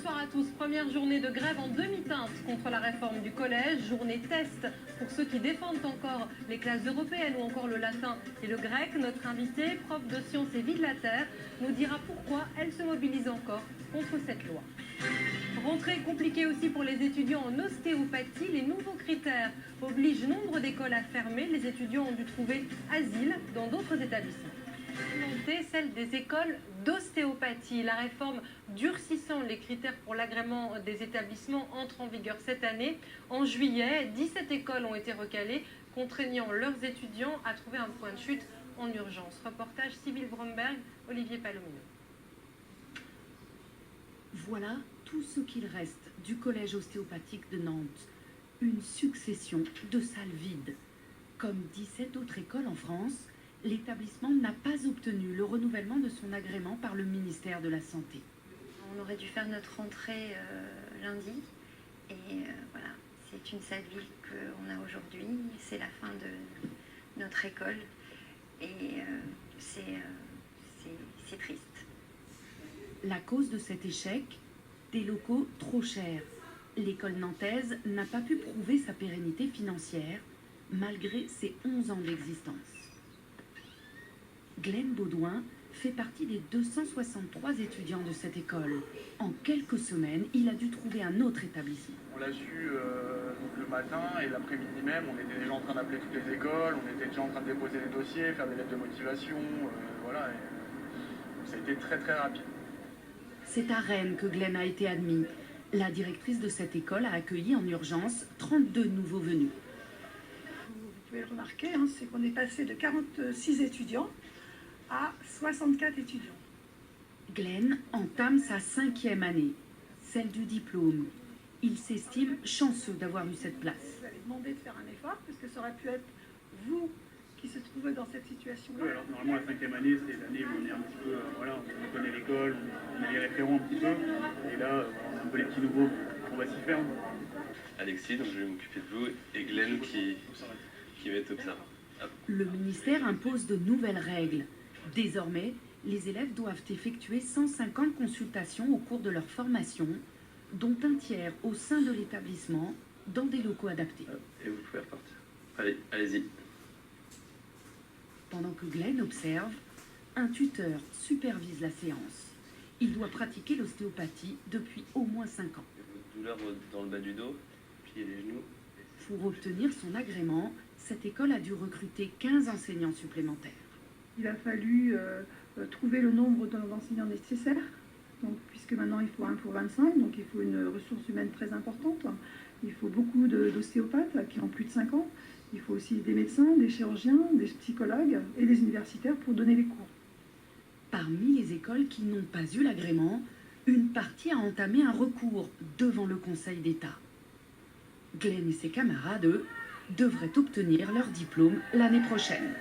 Bonsoir à tous. Première journée de grève en demi-teinte contre la réforme du collège. Journée test pour ceux qui défendent encore les classes européennes ou encore le latin et le grec. Notre invité, prof de sciences et vie de la Terre, nous dira pourquoi elle se mobilise encore contre cette loi. Rentrée compliquée aussi pour les étudiants en ostéopathie. Les nouveaux critères obligent nombre d'écoles à fermer. Les étudiants ont dû trouver asile dans d'autres établissements. Celle des écoles d'ostéopathie. La réforme durcissant les critères pour l'agrément des établissements entre en vigueur cette année. En juillet, 17 écoles ont été recalées, contraignant leurs étudiants à trouver un point de chute en urgence. Reportage Sybille Bromberg, Olivier Palomino. Voilà tout ce qu'il reste du collège ostéopathique de Nantes. Une succession de salles vides. Comme 17 autres écoles en France, l'établissement n'a pas obtenu le renouvellement de son agrément par le ministère de la Santé. On aurait dû faire notre rentrée lundi et voilà, c'est une salle vide qu'on a aujourd'hui. C'est la fin de notre école et c'est triste. La cause de cet échec, des locaux trop chers. L'école nantaise n'a pas pu prouver sa pérennité financière malgré ses 11 ans d'existence. Glenn Baudouin fait partie des 263 étudiants de cette école. En quelques semaines, il a dû trouver un autre établissement. On l'a su le matin et l'après-midi même, on était déjà en train d'appeler toutes les écoles, on était déjà en train de déposer les dossiers, faire des lettres de motivation, voilà. Et ça a été très très rapide. C'est à Rennes que Glenn a été admis. La directrice de cette école a accueilli en urgence 32 nouveaux venus. Vous pouvez le remarquer, c'est qu'on est passé de 46 étudiants à 64 étudiants. Glenn entame sa 5e année, celle du diplôme. Il s'estime chanceux d'avoir eu cette place. Vous allez demander de faire un effort, parce que ça aurait pu être vous qui se trouvez dans cette situation-là. Oui, alors normalement la 5e année, c'est l'année où on est un petit peu, voilà, on connaît l'école, on a les référents un petit peu, et là, on a un peu les petits nouveaux, on va s'y faire. Alexis, donc je vais m'occuper de vous, et Glenn qui va être observé. Le ministère impose de nouvelles règles. Désormais, les élèves doivent effectuer 150 consultations au cours de leur formation, dont un tiers au sein de l'établissement, dans des locaux adaptés. Et vous pouvez repartir. Allez, allez-y. Pendant que Glenn observe, un tuteur supervise la séance. Il doit pratiquer l'ostéopathie depuis au moins 5 ans. Douleur dans le bas du dos, puis les genoux. Pour obtenir son agrément, cette école a dû recruter 15 enseignants supplémentaires. Il a fallu trouver le nombre d'enseignants nécessaires, donc, puisque maintenant il faut 1 pour 25, donc il faut une ressource humaine très importante. Il faut beaucoup d'ostéopathes qui ont plus de 5 ans. Il faut aussi des médecins, des chirurgiens, des psychologues et des universitaires pour donner les cours. Parmi les écoles qui n'ont pas eu l'agrément, une partie a entamé un recours devant le Conseil d'État. Glenn et ses camarades, eux, devraient obtenir leur diplôme l'année prochaine.